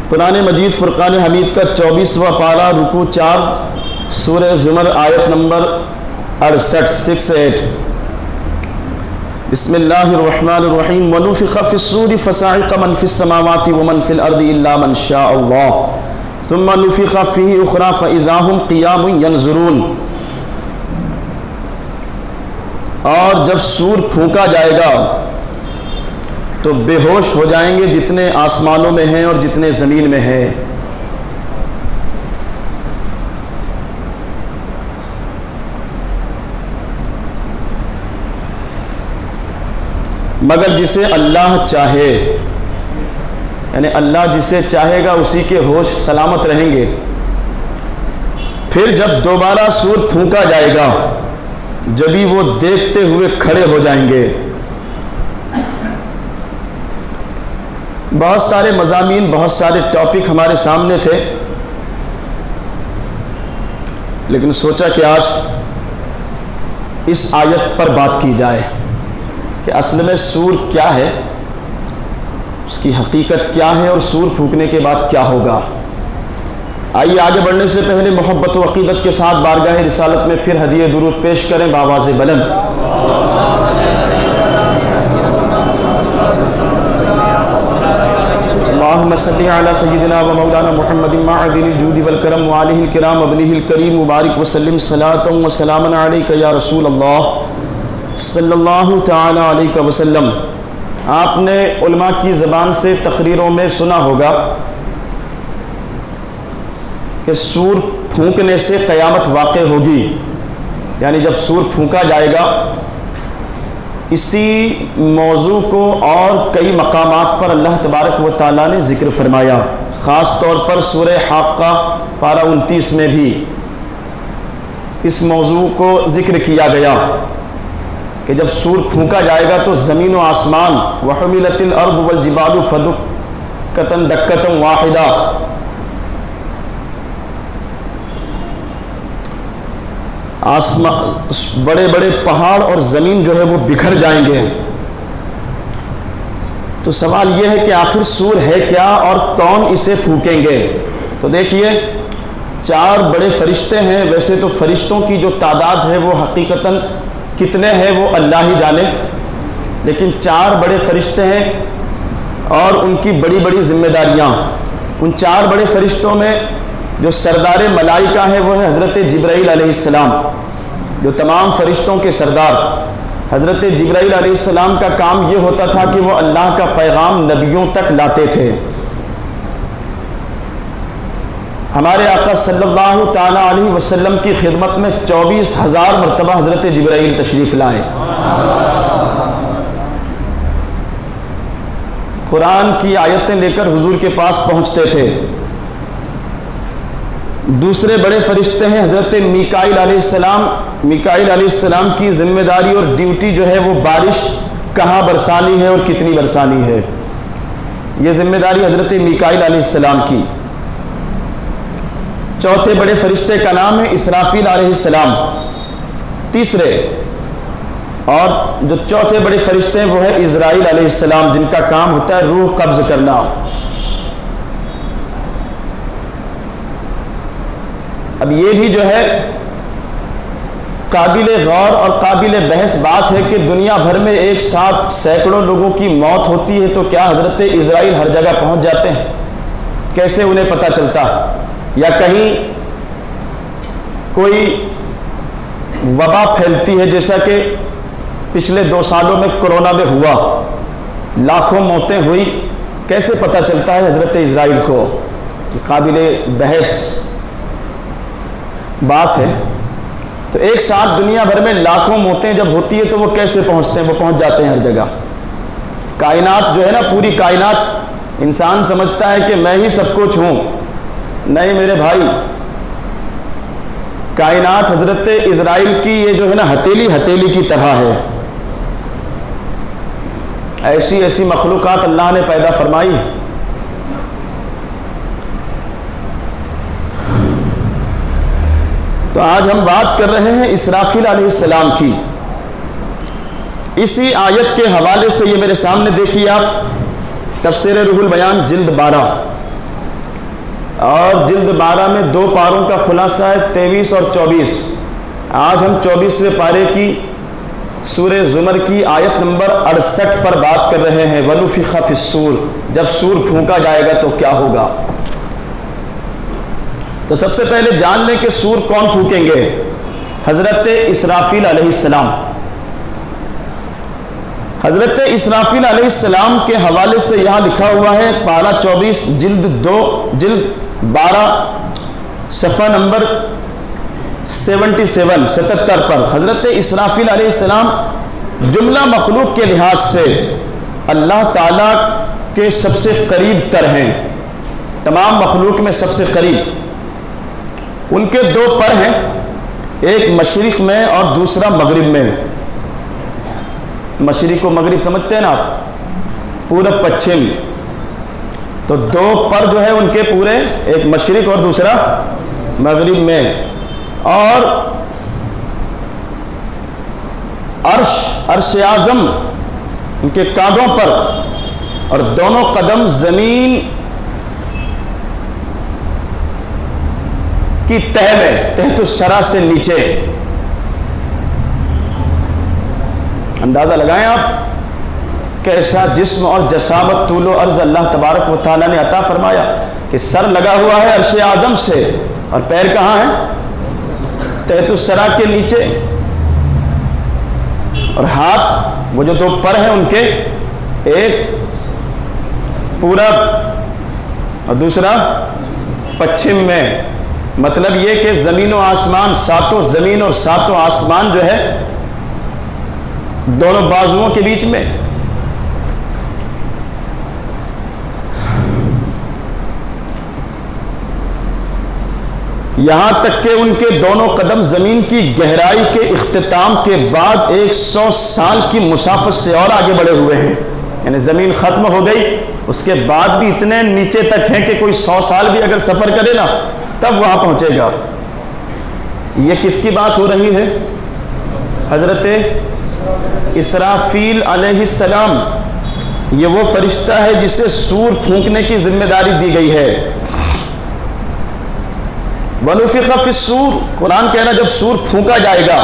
قرآن مجید فرقان حمید کا 24واں پارہ رکوع 4 سورہ زمر آیت نمبر 68 بسم اللہ الرحمن الرحیم ونفخ فی الصور فصعق من فی السماوات ومن فی الارض الا من شاء اللہ ثم نفخ فیہ اخری فاذا هم قیام ینظرون۔ اور جب سور پھونکا جائے گا تو بے ہوش ہو جائیں گے جتنے آسمانوں میں ہیں اور جتنے زمین میں ہیں۔ مگر جسے اللہ چاہے، یعنی اللہ جسے چاہے گا اسی کے ہوش سلامت رہیں گے۔ پھر جب دوبارہ سور پھونکا جائے گا جبھی وہ دیکھتے ہوئے کھڑے ہو جائیں گے۔ بہت سارے مضامین، بہت سارے ٹاپک ہمارے سامنے تھے، لیکن سوچا کہ آج اس آیت پر بات کی جائے کہ اصل میں سور کیا ہے، اس کی حقیقت کیا ہے اور سور پھونکنے کے بعد کیا ہوگا۔ آئیے آگے بڑھنے سے پہلے محبت و عقیدت کے ساتھ بارگاہ رسالت میں پھر ہدیہ درود پیش کریں بآواز بلند۔ اللہم صلی علی سیدنا و مولانا محمد معدن الجود والکرم وآلہ الکرام وابنہ الکریم مبارک وسلم صلاۃ و سلاما علیک یا رسول اللہ صلی اللہ تعالی علیہ وسلم۔ آپ نے علماء کی زبان سے تقریروں میں سنا ہوگا کہ سور پھونکنے سے قیامت واقع ہوگی، یعنی جب سور پھونکا جائے گا۔ اسی موضوع کو اور کئی مقامات پر اللہ تبارک و تعالیٰ نے ذکر فرمایا، خاص طور پر سورہ حاقہ پارہ 29 میں بھی اس موضوع کو ذکر کیا گیا کہ جب سور پھونکا جائے گا تو زمین و آسمان وحملت الارض والجبال فدکۃ دکۃ واحدہ، بڑے بڑے پہاڑ اور زمین جو ہے وہ بکھر جائیں گے۔ تو سوال یہ ہے کہ آخر سور ہے کیا اور کون اسے پھونکیں گے؟ تو دیکھیے 4 بڑے فرشتے ہیں، ویسے تو فرشتوں کی جو تعداد ہے وہ حقیقتاً کتنے ہیں وہ اللہ ہی جانے، لیکن 4 بڑے فرشتے ہیں اور ان کی بڑی بڑی ذمہ داریاں۔ ان 4 بڑے فرشتوں میں جو سردار ملائکہ ہے وہ ہے حضرت جبرائیل علیہ السلام، جو تمام فرشتوں کے سردار۔ حضرت جبرائیل علیہ السلام کا کام یہ ہوتا تھا کہ وہ اللہ کا پیغام نبیوں تک لاتے تھے۔ ہمارے آقا صلی اللہ تعالیٰ علیہ وسلم کی خدمت میں 24,000 مرتبہ حضرت جبرائیل تشریف لائے۔ قرآن کی آیتیں لے کر حضور کے پاس پہنچتے تھے۔ دوسرے بڑے فرشتے ہیں حضرت میکائیل علیہ السلام۔ میکائیل علیہ السلام کی ذمہ داری اور ڈیوٹی جو ہے وہ بارش کہاں برسانی ہے اور کتنی برسانی ہے، یہ ذمہ داری حضرت میکائیل علیہ السلام کی۔ چوتھے بڑے فرشتے کا نام ہے اسرافیل علیہ السلام۔ تیسرے اور جو چوتھے بڑے فرشتے ہیں وہ ہے عزرائیل علیہ السلام، جن کا کام ہوتا ہے روح قبض کرنا۔ اب یہ بھی جو ہے قابل غور اور قابل بحث بات ہے کہ دنیا بھر میں ایک ساتھ سینکڑوں لوگوں کی موت ہوتی ہے، تو کیا حضرت عزرائیل ہر جگہ پہنچ جاتے ہیں؟ کیسے انہیں پتہ چلتا؟ یا کہیں کوئی وبا پھیلتی ہے جیسا کہ پچھلے 2 سالوں میں کرونا میں ہوا، لاکھوں موتیں ہوئی، کیسے پتہ چلتا ہے حضرت عزرائیل کو؟ یہ قابل بحث بات ہے۔ تو ایک ساتھ دنیا بھر میں لاکھوں موتیں جب ہوتی ہے تو وہ کیسے پہنچتے ہیں؟ وہ پہنچ جاتے ہیں ہر جگہ۔ کائنات جو ہے نا، پوری کائنات، انسان سمجھتا ہے کہ میں ہی سب کچھ ہوں، نہیں میرے بھائی، کائنات حضرت عزرائیل کی یہ جو ہے نا ہتھیلی کی طرح ہے۔ ایسی ایسی مخلوقات اللہ نے پیدا فرمائی۔ تو آج ہم بات کر رہے ہیں اسرافیل علیہ السلام کی۔ اسی آیت کے حوالے سے یہ میرے سامنے دیکھیے آپ، تفسیر روح البیان جلد 12 اور جلد 12 میں 2 پاروں کا خلاصہ ہے 23 اور 24۔ آج ہم 24ویں پارے کی سورہ زمر کی آیت نمبر 68 پر بات کر رہے ہیں۔ وَنُفِخَ فِي الصُّورِ، جب سور پھونکا جائے گا تو کیا ہوگا؟ تو سب سے پہلے جان لیں کہ سور کون پھونکیں گے؟ حضرت اسرافیل علیہ السلام۔ حضرت اسرافیل علیہ السلام کے حوالے سے یہاں لکھا ہوا ہے پارہ 24 جلد 12 صفحہ نمبر 77 پر۔ حضرت اسرافیل علیہ السلام جملہ مخلوق کے لحاظ سے اللہ تعالیٰ کے سب سے قریب تر ہیں، تمام مخلوق میں سب سے قریب۔ ان کے 2 پر ہیں، ایک مشرق میں اور دوسرا مغرب میں۔ مشرق و مغرب سمجھتے ہیں نا آپ، پورب پچھم، تو 2 پر جو ہے ان کے پورے، ایک مشرق اور دوسرا مغرب میں۔ اور عرش اعظم ان کے کاندھوں پر، اور دونوں قدم زمین کی تہ میں، تحت الثری سے نیچے۔ اندازہ لگائیں آپ کیسا جسم اور جسامت، طول و عرض اللہ تبارک و تعالیٰ نے عطا فرمایا کہ سر لگا ہوا ہے عرش اعظم سے، اور پیر کہاں ہیں؟ تحت الثری کے نیچے۔ اور ہاتھ، وہ جو 2 پر ہیں ان کے، ایک پورب اور دوسرا پچھم میں۔ مطلب یہ کہ زمین و آسمان، 7 زمین اور 7 آسمان جو ہے دونوں بازوؤں کے بیچ میں۔ یہاں تک کہ ان کے دونوں قدم زمین کی گہرائی کے اختتام کے بعد 100 سال کی مسافت سے اور آگے بڑھے ہوئے ہیں، یعنی زمین ختم ہو گئی، اس کے بعد بھی اتنے نیچے تک ہیں کہ کوئی 100 سال بھی اگر سفر کرے نا تب وہاں پہنچے گا۔ یہ کس کی بات ہو رہی ہے؟ حضرت اسرافیل علیہ السلام۔ یہ وہ فرشتہ ہے جسے سور پھونکنے کی ذمہ داری دی گئی ہے۔ وَنُفِخَ فِي الصُّورِ، قرآن کہہ رہا ہے جب سور پھونکا جائے گا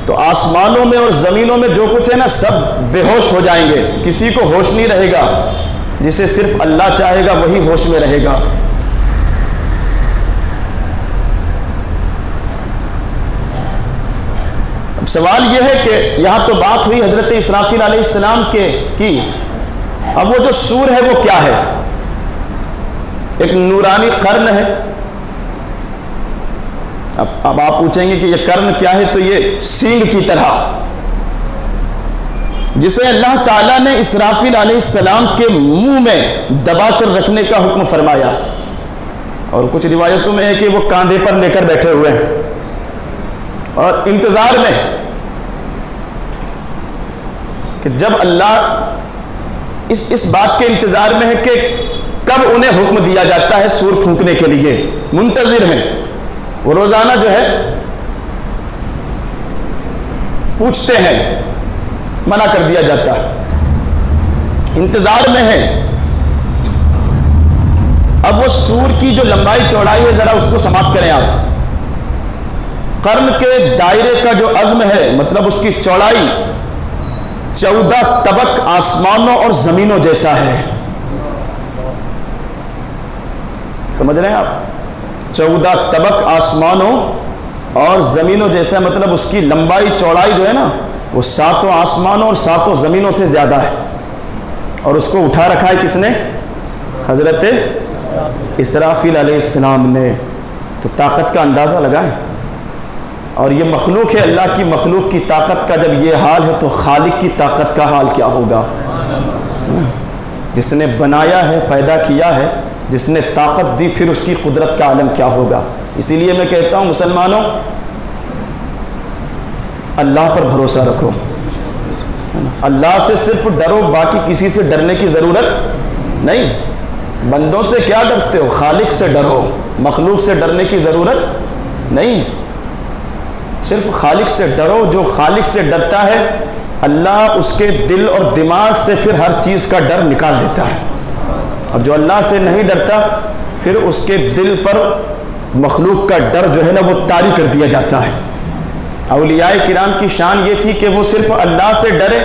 تو آسمانوں میں اور زمینوں میں جو کچھ ہے نا سب بے ہوش ہو جائیں گے، کسی کو ہوش نہیں رہے گا، جسے صرف اللہ چاہے گا وہی ہوش میں رہے گا۔ اب سوال یہ ہے کہ یہاں تو بات ہوئی حضرت اسرافیل علیہ السلام کی، اب وہ جو سور ہے وہ کیا ہے؟ ایک نورانی قرن ہے۔ اب آپ پوچھیں گے کہ یہ قرن کیا ہے، تو یہ سینگ کی طرح، جسے اللہ تعالیٰ نے اسرافیل علیہ السلام کے منہ میں دبا کر رکھنے کا حکم فرمایا، اور کچھ روایتوں میں ہے کہ وہ کاندھے پر لے کر بیٹھے ہوئے ہیں اور انتظار میں کہ جب اللہ اس بات کے انتظار میں ہے کہ کب انہیں حکم دیا جاتا ہے سور پھونکنے کے لیے، منتظر ہیں وہ، روزانہ جو ہے پوچھتے ہیں، منع کر دیا جاتا ہے، انتظار میں ہے۔ اب وہ سور کی جو لمبائی چوڑائی ہے ذرا اس کو سماعت کریں آپ۔ قرن کے دائرے کا جو عزم ہے، مطلب اس کی چوڑائی 14 طبق آسمانوں اور زمینوں جیسا ہے۔ سمجھ رہے ہیں آپ؟ 14 طبق آسمانوں اور زمینوں جیسا، مطلب اس کی لمبائی چوڑائی جو ہے نا وہ 7 آسمانوں اور 7 زمینوں سے زیادہ ہے، اور اس کو اٹھا رکھا ہے کس نے؟ حضرت اسرافیل علیہ السلام نے۔ تو طاقت کا اندازہ لگائیں، اور یہ مخلوق ہے، اللہ کی مخلوق کی طاقت کا جب یہ حال ہے تو خالق کی طاقت کا حال کیا ہوگا؟ جس نے بنایا ہے، پیدا کیا ہے، جس نے طاقت دی، پھر اس کی قدرت کا عالم کیا ہوگا؟ اسی لیے میں کہتا ہوں مسلمانوں، اللہ پر بھروسہ رکھو، اللہ سے صرف ڈرو، باقی کسی سے ڈرنے کی ضرورت نہیں۔ بندوں سے کیا ڈرتے ہو؟ خالق سے ڈرو، مخلوق سے ڈرنے کی ضرورت نہیں، صرف خالق سے ڈرو۔ جو خالق سے ڈرتا ہے اللہ اس کے دل اور دماغ سے پھر ہر چیز کا ڈر نکال دیتا ہے۔ اور جو اللہ سے نہیں ڈرتا پھر اس کے دل پر مخلوق کا ڈر جو ہے نا وہ طاری کر دیا جاتا ہے۔ اولیاء کرام کی شان یہ تھی کہ وہ صرف اللہ سے ڈرے،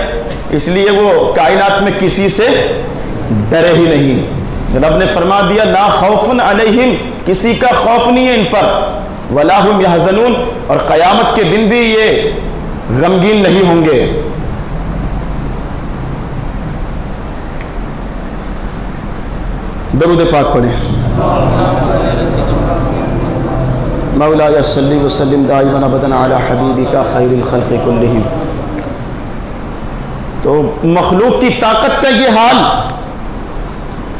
اس لیے وہ کائنات میں کسی سے ڈرے ہی نہیں۔ رب نے فرما دیا لا خوف علیہم، کسی کا خوف نہیں ہے ان پر، ولا ہم یحزنون، اور قیامت کے دن بھی یہ غمگین نہیں ہوں گے۔ درود پاک پڑھیں۔ مولاي صل وسلم دائما ابدا على حبیبک خیر الخلق کلہم۔ تو مخلوق کی طاقت کا یہ حال،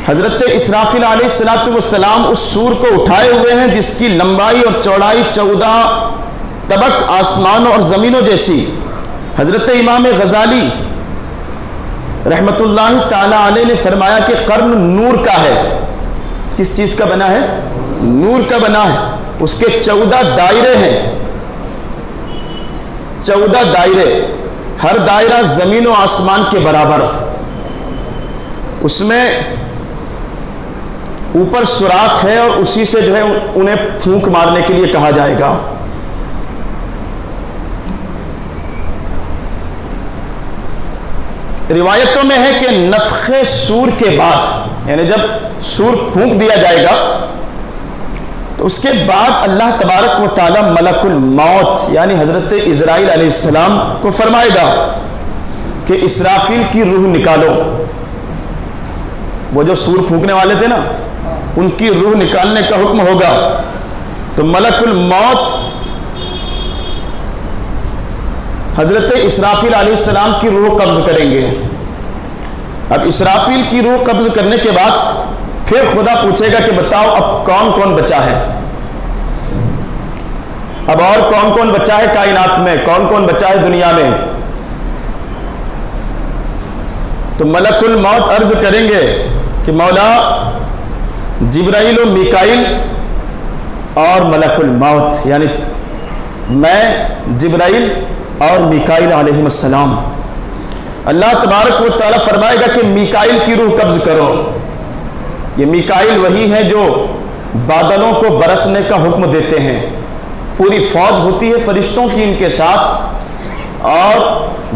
حضرت اسرافیل علیہ السلام اس سور کو اٹھائے ہوئے ہیں جس کی لمبائی اور چوڑائی 14 طبق آسمانوں اور زمینوں جیسی۔ حضرت امام غزالی رحمت اللہ تعالی علیہ نے فرمایا کہ قرن نور کا ہے۔ کس چیز کا بنا ہے؟ نور کا بنا ہے۔ اس کے 14 دائرے ہیں، 14 دائرے، ہر دائرہ زمین و آسمان کے برابر۔ اس میں اوپر سوراخ ہے اور اسی سے جو ہے انہیں پھونک مارنے کے لیے کہا جائے گا۔ روایتوں میں ہے کہ نفخ سور کے بعد، یعنی جب سور پھونک دیا جائے گا تو اس کے بعد اللہ تبارک و تعالی ملک الموت یعنی حضرت عزرائیل علیہ السلام کو فرمائے گا کہ اسرافیل کی روح نکالو۔ وہ جو سور پھونکنے والے تھے نا، ان کی روح نکالنے کا حکم ہوگا۔ تو ملک الموت حضرت اسرافیل علیہ السلام کی روح قبض کریں گے۔ اب اسرافیل کی روح قبض کرنے کے بعد پھر خدا پوچھے گا کہ بتاؤ اب کون کون بچا ہے، اب اور کون کون بچا ہے کائنات میں، کون کون بچا ہے دنیا میں۔ تو ملک الموت عرض کریں گے کہ مولا جبرائیل و میکائیل اور ملک الموت، یعنی میں جبرائیل اور میکائیل علیہ السلام۔ اللہ تبارک و تعالیٰ فرمائے گا کہ میکائیل کی روح قبض کرو۔ یہ میکائیل وہی ہیں جو بادلوں کو برسنے کا حکم دیتے ہیں۔ پوری فوج ہوتی ہے فرشتوں کی ان کے ساتھ، اور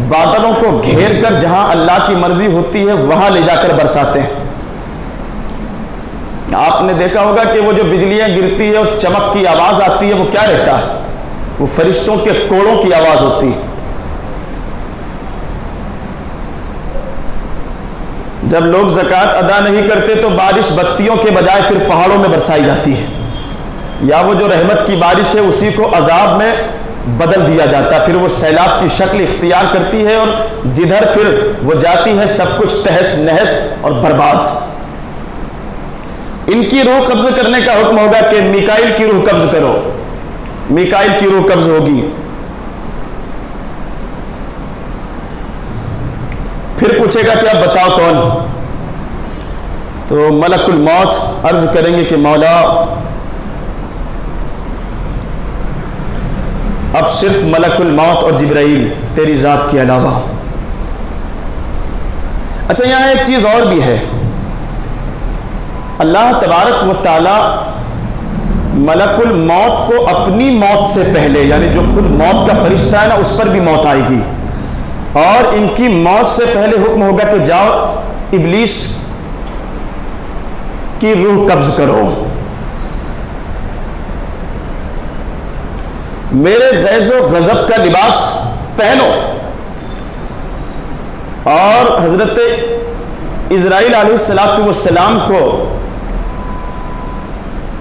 بادلوں کو گھیر کر جہاں اللہ کی مرضی ہوتی ہے وہاں لے جا کر برساتے ہیں۔ آپ نے دیکھا ہوگا کہ وہ جو بجلیاں گرتی ہے اور چمک کی آواز آتی ہے وہ کیا رہتا ہے؟ وہ فرشتوں کے کوڑوں کی آواز ہوتی ہے۔ جب لوگ زکوٰۃ ادا نہیں کرتے تو بارش بستیوں کے بجائے پھر پہاڑوں میں برسائی جاتی ہے، یا وہ جو رحمت کی بارش ہے اسی کو عذاب میں بدل دیا جاتا ہے، پھر وہ سیلاب کی شکل اختیار کرتی ہے اور جدھر پھر وہ جاتی ہے سب کچھ تہس نہس اور برباد۔ ان کی روح قبض کرنے کا حکم ہوگا کہ میکائیل کی روح قبض کرو۔ میکائیل کی روح قبض ہوگی۔ پھر پوچھے گا کہ اب بتاؤ کون؟ تو ملک الموت عرض کریں گے کہ مولا اب صرف ملک الموت اور جبرائیل تیری ذات کے علاوہ۔ اچھا یہاں ایک چیز اور بھی ہے، اللہ تبارک و تعالی ملک الموت کو اپنی موت سے پہلے، یعنی جو خود موت کا فرشتہ ہے نا اس پر بھی موت آئے گی، اور ان کی موت سے پہلے حکم ہوگا کہ جاؤ ابلیس کی روح قبض کرو، میرے غیظ و غضب کا لباس پہنو۔ اور حضرت عزرائیل علیہ السلام کو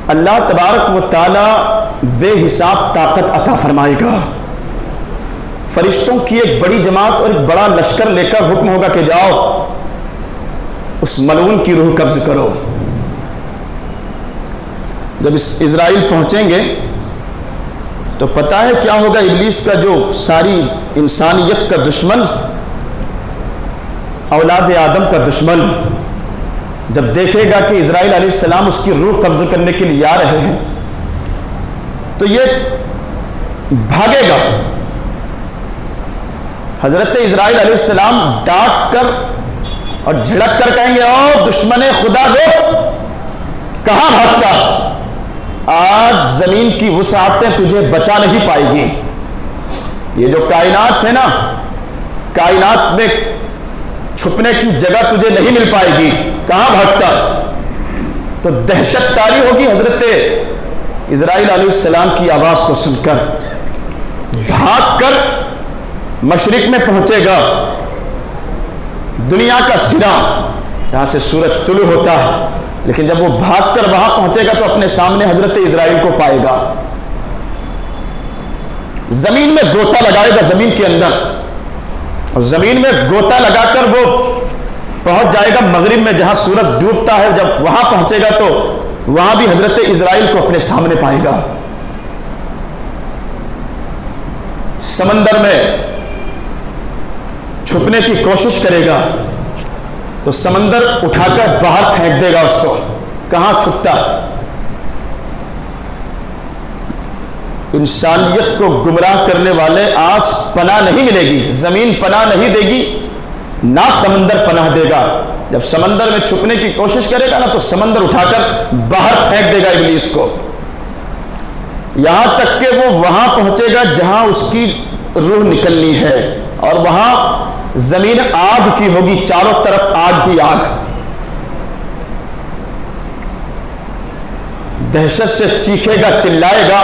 اللہ تبارک و تعالی بے حساب طاقت عطا فرمائے گا۔ فرشتوں کی ایک بڑی جماعت اور ایک بڑا لشکر لے کر حکم ہوگا کہ جاؤ اس ملعون کی روح قبض کرو۔ جب اس اسرائیل پہنچیں گے تو پتہ ہے کیا ہوگا؟ ابلیس کا جو ساری انسانیت کا دشمن، اولاد آدم کا دشمن، جب دیکھے گا کہ اسرائیل علیہ السلام اس کی روح قبض کرنے کے لیے آ رہے ہیں تو یہ بھاگے گا۔ حضرت اسرائیل علیہ السلام ڈانٹ کر اور جھڑک کر کہیں گے او دشمن خدا رو، کہاں بھاگتا؟ آج زمین کی وسعتیں تجھے بچا نہیں پائے گی. یہ جو کائنات ہے نا، کائنات میں چھپنے کی جگہ تجھے نہیں مل پائے گی، کہاں بھاگتا؟ تو دہشت طاری ہوگی حضرت اسرائیل علیہ السلام کی آواز کو سن کر. بھاگ کر مشرق میں پہنچے گا، دنیا کا سرا جہاں سے سورج طلوع ہوتا ہے، لیکن جب وہ بھاگ کر وہاں پہنچے گا تو اپنے سامنے حضرت اسرائیل کو پائے گا. زمین میں گوتا لگائے گا، زمین کے اندر، زمین میں گوتا لگا کر وہ پہنچ جائے گا مغرب میں جہاں سورج ڈوبتا ہے. جب وہاں پہنچے گا تو وہاں بھی حضرت اسرائیل کو اپنے سامنے پائے گا. سمندر میں چھپنے کی کوشش کرے گا تو سمندر اٹھا کر باہر پھینک دے گا اس کو. کہاں چھپتا؟ انسانیت کو گمراہ کرنے والے آج پناہ نہیں ملے گی، زمین پناہ نہیں دے گی، نہ سمندر پناہ دے گا. جب سمندر میں چھپنے کی کوشش کرے گا نا تو سمندر اٹھا کر باہر پھینک دے گا ابلیس کو، یہاں تک کہ وہ وہاں پہنچے گا جہاں اس کی روح نکلنی ہے، اور وہاں زمین آگ کی ہوگی، چاروں طرف آگ ہی آگ. دہشت سے چیخے گا، چلائے گا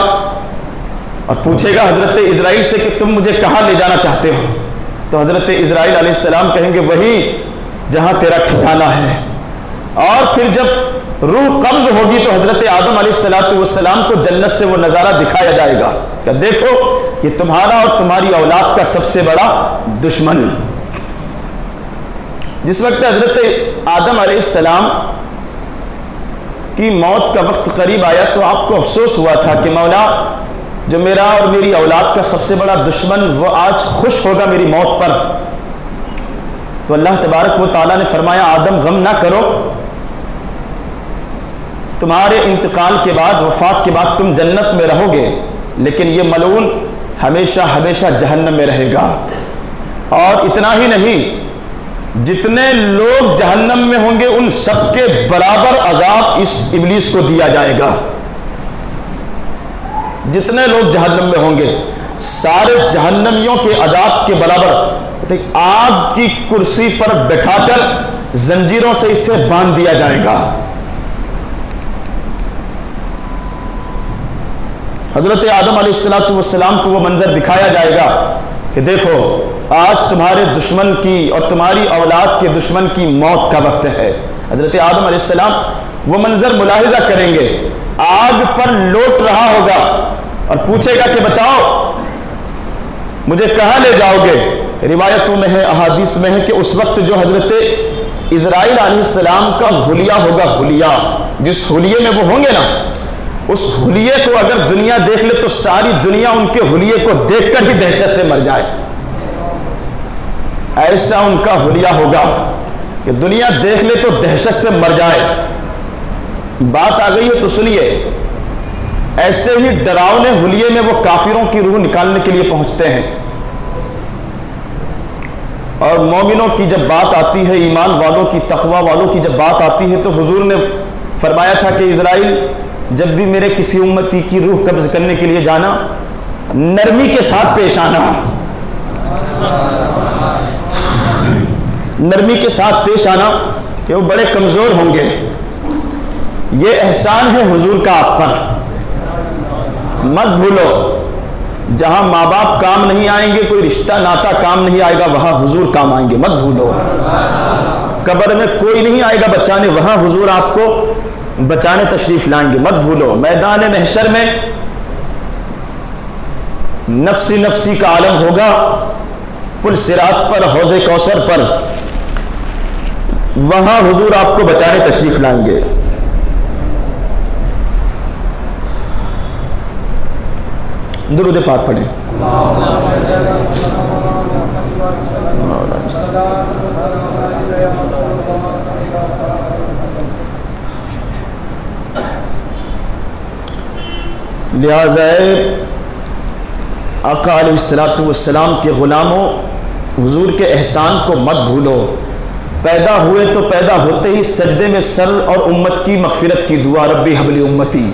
اور پوچھے گا حضرت اسرائیل سے کہ تم مجھے کہاں لے جانا چاہتے ہو؟ تو حضرت اسرائیل علیہ السلام کہیں گے وہی جہاں تیرا ٹھکانہ ہے. اور پھر جب روح قبض ہوگی تو حضرت آدم علیہ السلام کو جنت سے وہ نظارہ دکھایا جائے گا کہ دیکھو یہ تمہارا اور تمہاری اولاد کا سب سے بڑا دشمن. جس وقت حضرت آدم علیہ السلام کی موت کا وقت قریب آیا تو آپ کو افسوس ہوا تھا کہ مولا جو میرا اور میری اولاد کا سب سے بڑا دشمن وہ آج خوش ہوگا میری موت پر. تو اللہ تبارک و تعالیٰ نے فرمایا آدم غم نہ کرو، تمہارے انتقال کے بعد، وفات کے بعد تم جنت میں رہو گے، لیکن یہ ملعون ہمیشہ ہمیشہ جہنم میں رہے گا. اور اتنا ہی نہیں، جتنے لوگ جہنم میں ہوں گے ان سب کے برابر عذاب اس ابلیس کو دیا جائے گا. جتنے لوگ جہنم میں ہوں گے سارے جہنمیوں کے عذاب کے برابر آگ کی کرسی پر بٹھا کر زنجیروں سے اسے باندھ دیا جائے گا. حضرت آدم علیہ السلام کو وہ منظر دکھایا جائے گا کہ دیکھو آج تمہارے دشمن کی اور تمہاری اولاد کے دشمن کی موت کا وقت ہے. حضرت آدم علیہ السلام وہ منظر ملاحظہ کریں گے، آگ پر لوٹ رہا ہوگا اور پوچھے گا کہ بتاؤ مجھے کہاں لے جاؤ گے؟ روایتوں میں ہے، احادیث میں ہے کہ اس وقت جو حضرت اسرائیل علیہ السلام کا حلیہ ہوگا، حلیہ جس حلیے میں وہ ہوں گے نا، اس حلیے کو اگر دنیا دیکھ لے تو ساری دنیا ان کے حلیے کو دیکھ کر ہی دہشت سے مر جائے. ایسا ان کا حلیہ ہوگا کہ دنیا دیکھ لے تو دہشت سے مر جائے. بات آ گئی ہے تو سنیے، ایسے ہی ڈراؤنے حلیے میں وہ کافروں کی روح نکالنے کے لیے پہنچتے ہیں. اور مومنوں کی جب بات آتی ہے، ایمان والوں کی، تقوی والوں کی جب بات آتی ہے تو حضور نے فرمایا تھا کہ اسرائیل جب بھی میرے کسی امتی کی روح قبض کرنے کے لیے جانا، نرمی کے ساتھ پیش آنا، نرمی کے ساتھ پیش آنا کہ وہ بڑے کمزور ہوں گے. یہ احسان ہے حضور کا آپ پر. مت بھولو، جہاں ماں باپ کام نہیں آئیں گے، کوئی رشتہ ناتا کام نہیں آئے گا، وہاں حضور کام آئیں گے. مت بھولو، قبر میں کوئی نہیں آئے گا بچانے، وہاں حضور آپ کو بچانے تشریف لائیں گے. مت بھولو، میدان محشر میں نفسی نفسی کا عالم ہوگا، پل صراط پر، حوض کوثر پر، وہاں حضور آپ کو بچانے تشریف لائیں گے. درود پاک پڑھیں. لہذا آقا علیہ الصلوۃ والسلام کے غلاموں، حضور کے احسان کو مت بھولو. پیدا ہوئے تو پیدا ہوتے ہی سجدے میں سر اور امت کی مغفرت کی دعا، ربی حبلی امتی،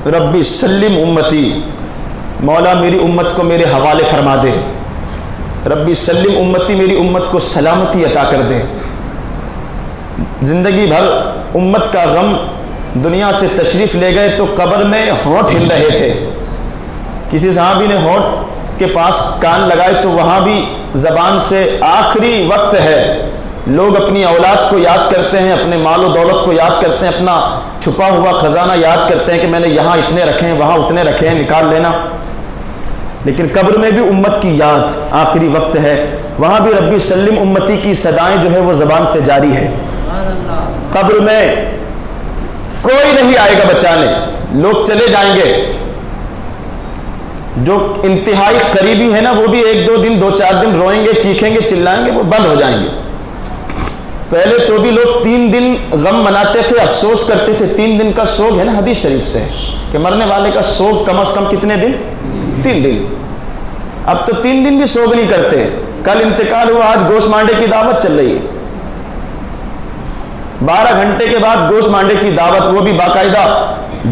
ربی سلم امتی، مولا میری امت کو میرے حوالے فرما دے، ربی سلم امتی، میری امت کو سلامتی عطا کر دے۔ زندگی بھر امت کا غم، دنیا سے تشریف لے گئے تو قبر میں ہونٹ ہل رہے تھے، کسی صحابی نے ہونٹ کے پاس کان لگائے تو وہاں بھی زبان سے آخری وقت ہے، لوگ اپنی اولاد کو یاد کرتے ہیں، اپنے مال و دولت کو یاد کرتے ہیں، اپنا چھپا ہوا خزانہ یاد کرتے ہیں کہ میں نے یہاں اتنے رکھے ہیں، وہاں اتنے رکھے ہیں، نکال لینا۔ لیکن قبر میں بھی امت کی یاد، آخری وقت ہے، وہاں بھی ربی سلم امتی کی صدائیں جو ہے وہ زبان سے جاری ہے۔ قبر میں کوئی نہیں آئے گا بچانے، لوگ چلے جائیں گے، جو انتہائی قریبی ہے نا وہ بھی 1-2 دن 2-4 دن روئیں گے، چیخیں گے، چلائیں گے، وہ بند ہو جائیں گے۔ پہلے تو بھی لوگ 3 دن غم مناتے تھے، افسوس کرتے تھے، 3 دن کا سوگ ہے نا حدیث شریف سے کہ مرنے والے کا سوگ کم از کم کتنے دن؟ 3 دن۔ اب تو 3 دن بھی سوگ نہیں کرتے، کل انتقال ہوا، آج گوشت مانڈے کی دعوت چل رہی ہے، 12 گھنٹے کے بعد گوشت مانڈے کی دعوت، وہ بھی باقاعدہ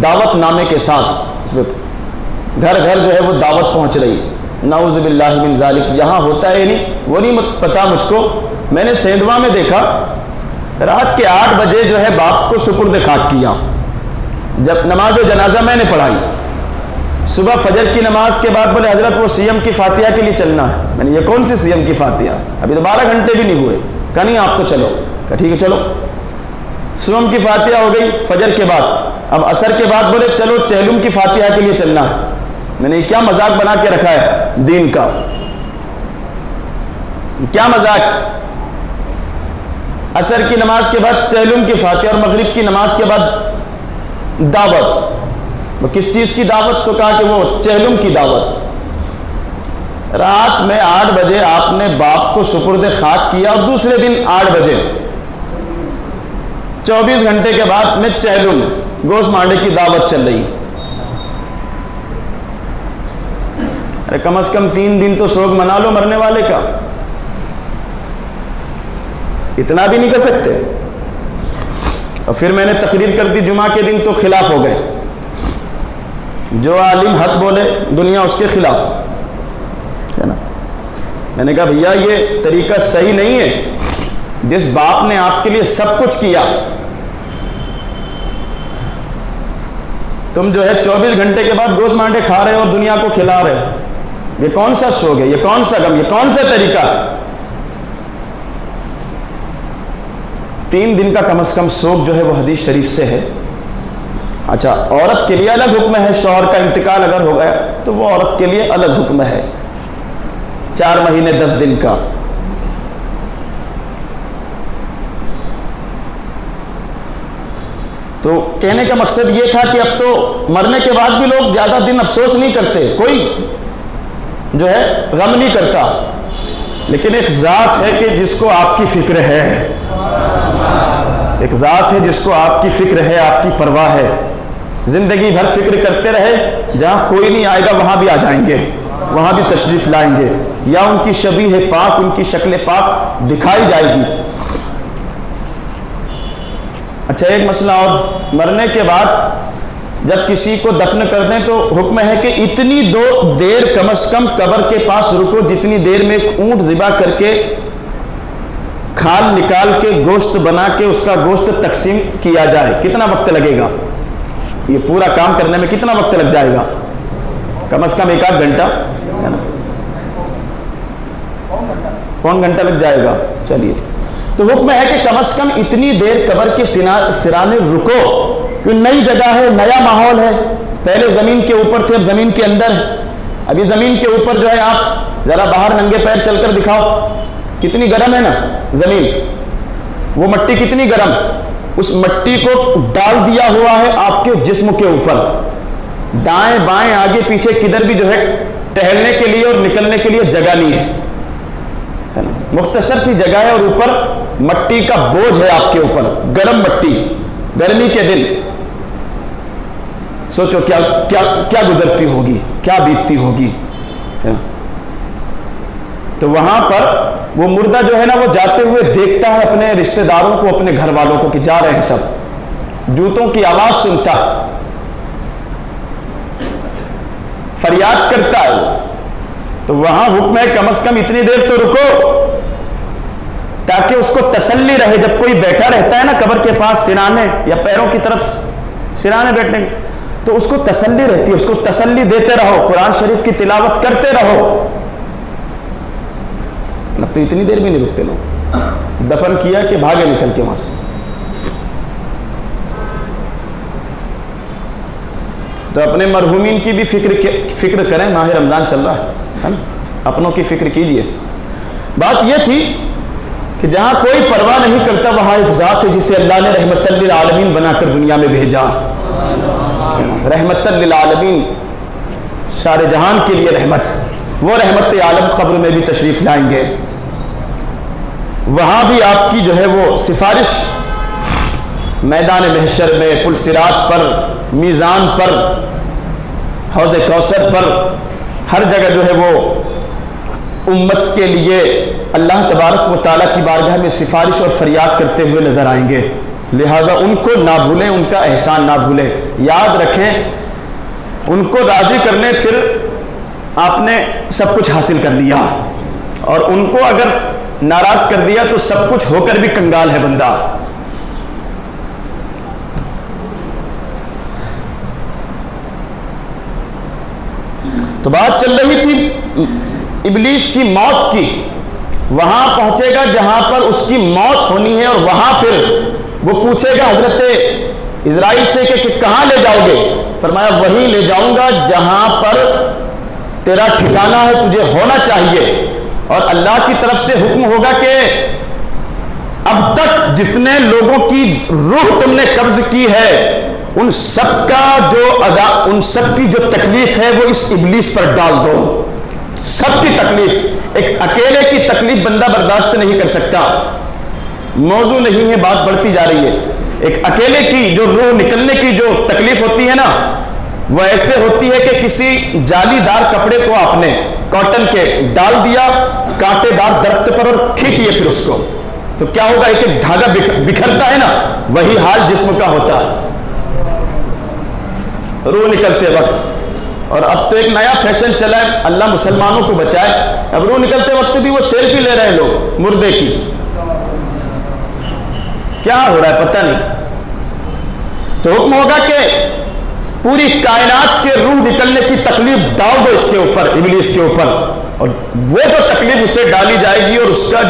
دعوت نامے کے ساتھ، گھر گھر جو ہے وہ دعوت پہنچ رہی۔ نعوذ باللہ من ذالک، یہاں ہوتا ہے نہیں، وہ نہیں پتا مجھ کو۔ میں نے سیندوا میں دیکھا، رات کے 8 بجے جو ہے باپ کو سپرد خاک کیا، جب نماز جنازہ میں نے پڑھائی، صبح فجر کی نماز کے بعد بولے حضرت وہ سی ایم کی فاتحہ کے لیے چلنا ہے۔ میں نے یہ کون سی سی ایم کی فاتحہ، ابھی تو 12 گھنٹے بھی نہیں ہوئے۔ کہا نہیں آپ تو چلو، کہا ٹھیک ہے چلو۔ سوم کی فاتحہ ہو گئی فجر کے بعد، اب عصر کے بعد بولے چلو چہلم کی فاتحہ کے لیے چلنا ہے۔ میں نے یہ کیا مذاق بنا کے رکھا ہے دین کا، کیا مذاق؟ عصر کی نماز کے بعد چہلم کی فاتحہ اور مغرب کی نماز کے بعد دعوت، وہ کس چیز کی دعوت؟ تو کہا کہ وہ چہلم کی دعوت۔ رات میں 8 بجے آپ نے باپ کو سپرد خاک کیا اور دوسرے دن 8 بجے 24 گھنٹے کے بعد میں چہلم گوشت مانڈے کی دعوت چل رہی۔ ارے کم از کم 3 دن تو سوگ منا لو مرنے والے کا، اتنا بھی نہیں کر سکتے؟ اور پھر میں نے تقریر کر دی جمعہ کے دن تو خلاف ہو گئے، جو عالم حق بولے دنیا اس کے خلاف ہے نا۔ میں نے کہا بھیا یہ طریقہ صحیح نہیں ہے، جس باپ نے آپ کے لیے سب کچھ کیا، تم جو ہے 24 گھنٹے کے بعد گوشت مانڈے کھا رہے ہو اور دنیا کو کھلا رہے ہو، یہ کون سا سوگ ہے، یہ کون سا غم، یہ کون سا طریقہ؟ 3 دن کا کم از کم سوگ جو ہے وہ حدیث شریف سے ہے۔ اچھا عورت کے لیے الگ حکم ہے، شوہر کا انتقال اگر ہو گیا تو وہ عورت کے لیے الگ حکم ہے، 4 مہینے 10 دن کا۔ تو کہنے کا مقصد یہ تھا کہ اب تو مرنے کے بعد بھی لوگ زیادہ دن افسوس نہیں کرتے، کوئی جو ہے غم نہیں کرتا، لیکن ایک ذات ہے کہ جس کو آپ کی فکر ہے، ایک ذات ہے جس کو آپ کی فکر ہے، آپ کی پرواہ ہے۔ زندگی بھر فکر کرتے رہے، جہاں کوئی نہیں آئے گا وہاں بھی آ جائیں گے، وہاں بھی تشریف لائیں گے، یا ان کی شبیہ پاک، ان کی شکل پاک دکھائی جائے گی۔ اچھا ایک مسئلہ اور، مرنے کے بعد جب کسی کو دفن کر دیں تو حکم ہے کہ اتنی دیر کم از کم قبر کے پاس رکو جتنی دیر میں ایک اونٹ ذبح کر کے کھال نکال کے گوشت بنا کے اس کا گوشت تقسیم کیا جائے۔ کتنا وقت لگے گا یہ پورا کام کرنے میں؟ کتنا وقت لگ جائے گا؟ کم از کم 1-8 گھنٹہ ہے نا، پون گھنٹہ لگ جائے گا۔ چلیے تو حکم ہے کہ کم از کم اتنی دیر قبر کے سرانے رکو، کہ نئی جگہ ہے، نیا ماحول ہے، پہلے زمین کے اوپر تھے اب زمین کے اندر ہے۔ ابھی زمین کے اوپر جو ہے آپ ذرا باہر ننگے پیر چل کر دکھاؤ، کتنی گرم ہے نا زمین، وہ مٹی کتنی گرم، اس مٹی کو ڈال دیا ہوا ہے آپ کے جسم کے اوپر، دائیں بائیں آگے پیچھے کدھر بھی جو ہے ٹہلنے کے لیے اور نکلنے کے لیے جگہ نہیں ہے نا، مختصر سی جگہ ہے، اور اوپر مٹی کا بوجھ ہے آپ کے اوپر، گرم مٹی، گرمی کے دن سوچو کیا کیا کیا گزرتی ہوگی، کیا بیتتی ہوگی۔ تو وہاں پر وہ مردہ جو ہے نا وہ جاتے ہوئے دیکھتا ہے اپنے رشتہ داروں کو، اپنے گھر والوں کو کہ جا رہے ہیں سب، جوتوں کی آواز سنتا ہے، فریاد کرتا ہے وہ، تو وہاں حکم ہے کم از کم اتنی دیر تو رکو تاکہ اس کو تسلی رہے. جب کوئی بیٹھا رہتا ہے نا قبر کے پاس سرانے یا پیروں کی طرف سرانے بیٹھنے، تو اس کو تسلی رہتی ہے، اس کو تسلی دیتے رہو، قرآن شریف کی تلاوت کرتے رہو. اب تو اتنی دیر بھی نہیں رکتے لوگ، دفن کیا کہ بھاگے نکل کے وہاں سے. تو اپنے مرحومین کی بھی فکر کریں، ماہ رمضان چل رہا ہے نا، اپنوں کی فکر کیجئے. بات یہ تھی کہ جہاں کوئی پرواہ نہیں کرتا وہاں ایک ذات ہے جسے اللہ نے رحمت للعالمین بنا کر دنیا میں بھیجا. رحمت للعالمین، سارے جہان کے لیے رحمت. وہ رحمت عالم قبر میں بھی تشریف لائیں گے، وہاں بھی آپ کی جو ہے وہ سفارش میدان محشر میں، پل صراط پر، میزان پر، حوض کوثر پر، ہر جگہ جو ہے وہ امت کے لیے اللہ تبارک و تعالیٰ کی بارگاہ میں سفارش اور فریاد کرتے ہوئے نظر آئیں گے. لہذا ان کو نہ بھولیں، ان کا احسان نہ بھولیں، یاد رکھیں، ان کو راضی کرنے پھر آپ نے سب کچھ حاصل کر لیا، اور ان کو اگر ناراض کر دیا تو سب کچھ ہو کر بھی کنگال ہے بندہ. تو بات چل رہی تھی ابلیس کی موت کی. وہاں پہنچے گا جہاں پر اس کی موت ہونی ہے، اور وہاں پھر وہ پوچھے گا حضرت اسرائیل سے کہ کہاں لے جاؤ گے؟ فرمایا وہیں لے جاؤں گا جہاں پر تیرا ٹھکانہ ہے، تجھے ہونا چاہیے. اور اللہ کی طرف سے حکم ہوگا کہ اب تک جتنے لوگوں کی روح تم نے قبض کی ہے ان سب کی جو تکلیف ہے وہ اس ابلیس پر ڈال دو. سب کی تکلیف، ایک اکیلے کی تکلیف بندہ برداشت نہیں کر سکتا. موضوع نہیں ہے، بات بڑھتی جا رہی ہے. ایک اکیلے کی جو روح نکلنے کی جو تکلیف ہوتی ہے نا، وہ ایسے ہوتی ہے کہ کسی جالی دار کپڑے کو آپ نے کاٹن کے ڈال دیا کانٹے دار درخت پر اور کھینچیے پھر اس کو، تو کیا ہوگا؟ ایک ایک دھاگا بکھرتا ہے نا، وہی حال جسم کا ہوتا ہے روح نکلتے وقت. اور اب تو ایک نیا فیشن چلا ہے، اللہ مسلمانوں کو بچائے، اب روح نکلتے وقت بھی وہ سیلفی لے رہے ہیں لوگ مردے کی. کیا ہو رہا ہے پتہ نہیں. تو حکم ہوگا کہ پوری کائنات کے روح نکلنے کی تکلیف ڈال دو اس کے اوپر، ابلیس کے اوپر. اور وہ جو تکلیف اسے ڈالی جائے گی اور اس کا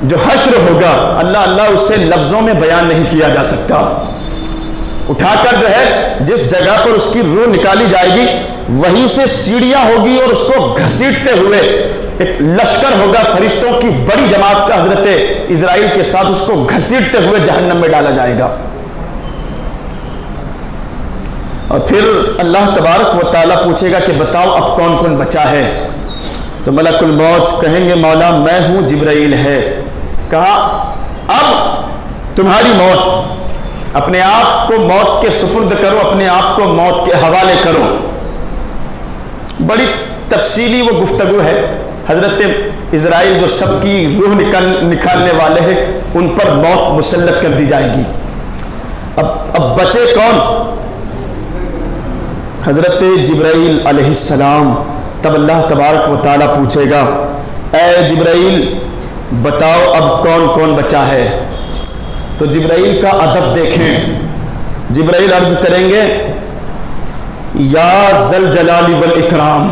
جو حشر ہوگا، اللہ اللہ اسے لفظوں میں بیان نہیں کیا جا سکتا. اٹھا کر جو ہے جس جگہ پر اس کی روح نکالی جائے گی وہیں سے سیڑھیاں ہوگی اور اس کو گھسیٹتے ہوئے ایک لشکر ہوگا فرشتوں کی بڑی جماعت کا، حضرت اسرائیل کے ساتھ اس کو گھسیٹتے ہوئے جہنم میں ڈالا جائے گا. اور پھر اللہ تبارک و تعالیٰ پوچھے گا کہ بتاؤ اب کون کون بچا ہے؟ تو ملک الموت کہیں گے مولا میں ہوں، جبرائیل ہے. کہا اب تمہاری موت، اپنے آپ کو موت کے سپرد کرو، اپنے آپ کو موت کے حوالے کرو. بڑی تفصیلی وہ گفتگو ہے. حضرت اسرائیل جو سب کی روح نکالنے والے ہیں ان پر موت مسلط کر دی جائے گی. اب بچے کون؟ حضرت جبرائیل علیہ السلام. تب اللہ تبارک و تعالیٰ پوچھے گا اے جبرائیل بتاؤ اب کون کون بچا ہے؟ تو جبرائیل کا ادب دیکھیں. جبرائیل عرض کریں گے یا ذل جلال والاکرام،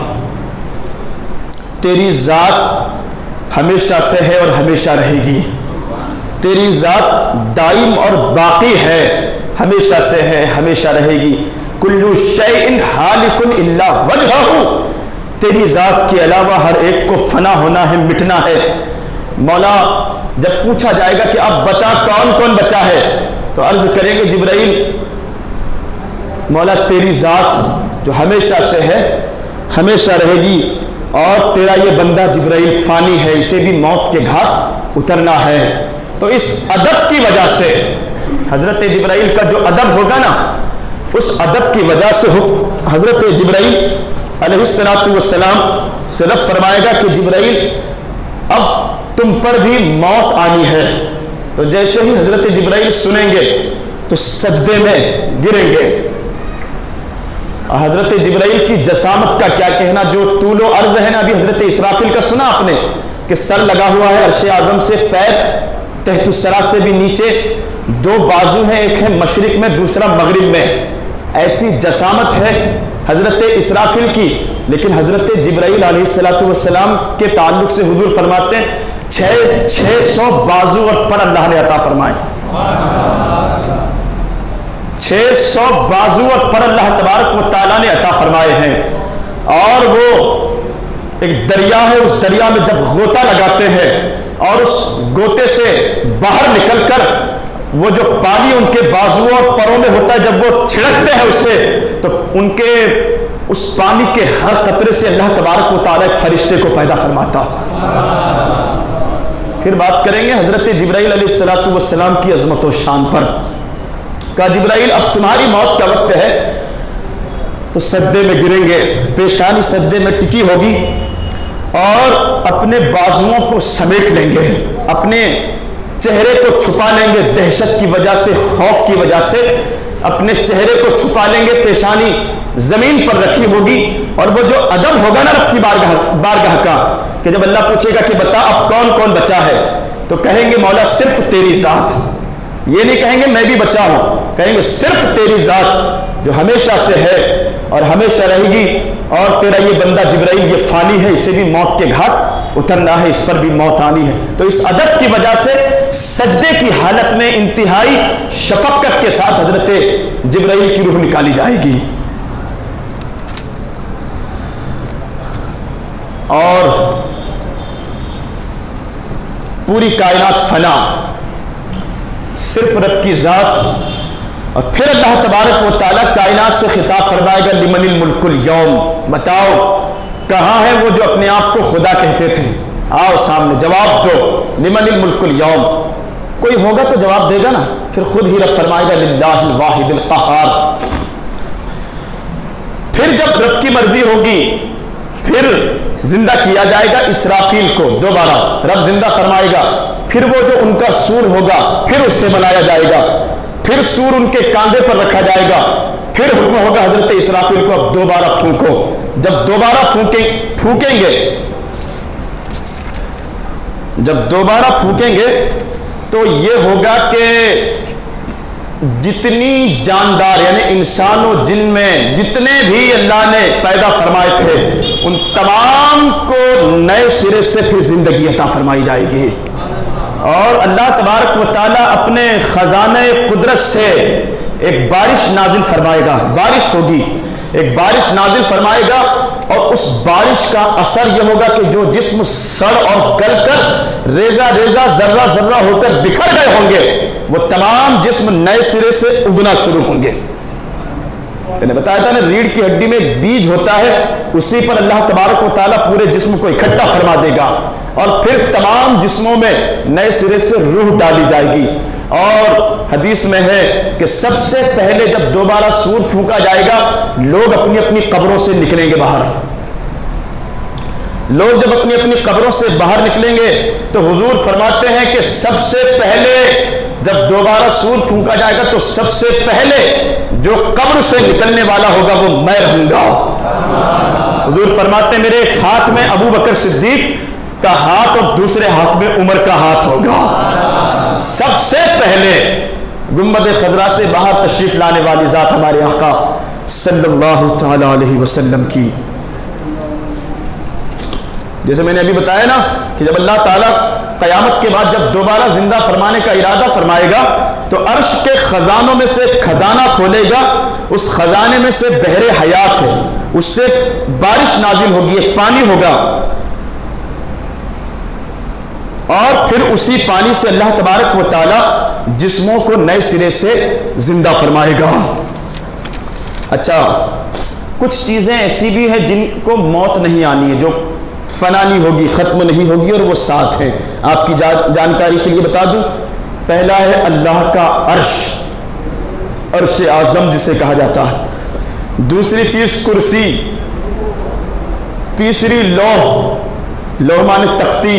تیری ذات ہمیشہ سے ہے اور ہمیشہ رہے گی. تیری ذات دائم اور باقی ہے، ہمیشہ سے ہے، ہمیشہ رہے گی. کل شیء ہالک الا وجہہ، تیری ذات کے علاوہ ہر ایک کو فنا ہونا ہے، مٹنا ہے. مولا جب پوچھا جائے گا کہ اب بتا کون کون بچا ہے تو عرض کریں گے جبرائیل مولا تیری ذات جو ہمیشہ سے ہے ہمیشہ رہے گی، اور تیرا یہ بندہ جبرائیل فانی ہے، اسے بھی موت کے گھاٹ اترنا ہے. تو اس ادب کی وجہ سے حضرت جبرائیل کا جو ادب ہوگا نا، اس ادب کی وجہ سے حضرت جبرائیل علیہ السلام سے رب فرمائے گا کہ جبرائیل اب تم پر بھی موت آنی ہے۔ تو جیسے ہی حضرت جبرائیل سنیں گے تو سجدے میں گریں گے۔ حضرت جبرائیل کی جسامت کا کیا کہنا، جو طول و عرض ہے نا، ابھی حضرت اسرافیل کا سنا آپ نے کہ سر لگا ہوا ہے عرش اعظم سے، پیر تحت الثری سے بھی نیچے، دو بازو ہیں، ایک ہے مشرق میں دوسرا مغرب میں، ایسی جسامت ہے حضرت اسرافیل کی۔ لیکن حضرت جبرائیل علیہ السلام کے تعلق سے حضور فرماتے ہیں 600 بازو اور پر اللہ نے عطا فرمائے، 600 بازو اور پر اللہ تبارک و تعالیٰ نے عطا فرمائے ہیں۔ اور وہ ایک دریا ہے، اس دریا میں جب غوطہ لگاتے ہیں اور اس غوطے سے باہر نکل کر وہ جو پانی ان کے بازو اور پروں میں ہوتا ہے، جب وہ چھڑکتے ہیں اسے تو ان کے اس پانی کے ہر قطرے سے اللہ تبارک و تعالیٰ ایک فرشتے کو پیدا فرماتا۔ پھر بات کریں گے حضرت جبرائیل علیہ السلام کی عظمت و شان پر۔ کہا جبرائیل اب تمہاری موت کا وقت ہے، تو سجدے میں گریں گے، پیشانی سجدے میں ٹکی ہوگی اور اپنے بازوؤں کو سمیٹ لیں گے، اپنے چہرے کو چھپا لیں گے، دہشت کی وجہ سے، خوف کی وجہ سے اپنے چہرے کو چھپا لیں گے، پیشانی زمین پر رکھی ہوگی۔ اور وہ جو ادب ہوگا نا رب کی بارگاہ کا، کہ جب اللہ پوچھے گا کہ بتا اب کون کون بچا ہے، تو کہیں گے مولا صرف تیری ذات، یہ نہیں کہیں گے میں بھی بچا ہوں، کہیں گے صرف تیری ذات جو ہمیشہ سے ہے اور ہمیشہ رہے گی، اور تیرا یہ بندہ جبرائیل یہ فانی ہے، اسے بھی موت کے گھاٹ اترنا ہے، اس پر بھی موت آنی ہے۔ تو اس ادب کی وجہ سے سجدے کی حالت میں انتہائی شفقت کے ساتھ حضرت جبرائیل کی روح نکالی جائے گی۔ اور پوری کائنات فنا، صرف رب کی ذات، اور پھر اللہ تبارک و تعالیٰ کائنات سے خطاب فرمائے گا لمن الملک اليوم، بتاؤ کہاں ہے وہ جو اپنے آپ کو خدا کہتے تھے، آؤ سامنے جواب دو، لمن الملک اليوم، کوئی ہوگا تو جواب دے گا نا، پھر خود ہی رب فرمائے گا للہ الواحد القہار۔ پھر جب رب کی مرضی ہوگی پھر زندہ کیا جائے گا اسرافیل کو، دوبارہ رب زندہ فرمائے گا، پھر وہ جو ان کا سور ہوگا پھر اس سے بنایا جائے گا، پھر سور ان کے کاندھے پر رکھا جائے گا، پھر حکم ہوگا حضرت اسرافیل کو اب دوبارہ پھونکو۔ جب دوبارہ پھونکیں گے، جب دوبارہ پھونکیں گے تو یہ ہوگا کہ جتنی جاندار یعنی انسان و جن میں جتنے بھی اللہ نے پیدا فرمائے تھے ان تمام کو نئے سرے سے پھر زندگی عطا فرمائی جائے گی، اور اللہ تبارک و تعالیٰ اپنے خزانہ قدرت سے ایک بارش نازل فرمائے گا، بارش ہوگی، ایک بارش نازل فرمائے گا، اور اس بارش کا اثر یہ ہوگا کہ جو جسم سڑ اور گل کر ریزہ ریزہ ذرہ ذرہ ہو کر بکھر گئے ہوں گے، وہ تمام جسم نئے سرے سے اگنا شروع ہوں گے۔ میں نے بتایا تھا نا ریڑھ کی ہڈی میں ایک بیج ہوتا ہے، اسی پر اللہ تبارک و تعالیٰ پورے جسم کو اکٹھا فرما دے گا، اور پھر تمام جسموں میں نئے سرے سے روح ڈالی جائے گی۔ اور حدیث میں ہے کہ سب سے پہلے جب دوبارہ سور پھونکا جائے گا لوگ اپنی اپنی قبروں سے نکلیں گے باہر، لوگ جب اپنی اپنی قبروں سے باہر نکلیں گے تو حضور فرماتے ہیں کہ سب سے پہلے جب دوبارہ سور پھونکا جائے گا تو سب سے پہلے جو قبر سے نکلنے والا ہوگا وہ میں رہوں گا۔ حضور فرماتے ہیں میرے ایک ہاتھ میں ابو بکر صدیق کا ہاتھ اور دوسرے ہاتھ میں عمر کا ہاتھ ہوگا۔ سب سے پہلے گنبد خضرا سے باہر تشریف لانے والی ذات ہمارے آقا صلی اللہ تعالی علیہ وسلم کی، جیسے میں نے ابھی بتایا نا کہ جب اللہ تعالیٰ قیامت کے بعد جب دوبارہ زندہ فرمانے کا ارادہ فرمائے گا تو عرش کے خزانوں میں سے خزانہ کھولے گا، اس خزانے میں سے بحر حیات ہے، اس سے بارش نازل ہوگی، ایک پانی ہوگا، اور پھر اسی پانی سے اللہ تبارک و تعالیٰ جسموں کو نئے سرے سے زندہ فرمائے گا۔ اچھا، کچھ چیزیں ایسی بھی ہیں جن کو موت نہیں آنی ہے، جو فنا نہیں ہوگی، ختم نہیں ہوگی، اور وہ ساتھ ہیں۔ آپ کی جانکاری کے لیے بتا دوں، پہلا ہے اللہ کا عرش، عرش اعظم جسے کہا جاتا ہے، دوسری چیز کرسی، تیسری لوح، لوح معنی تختی،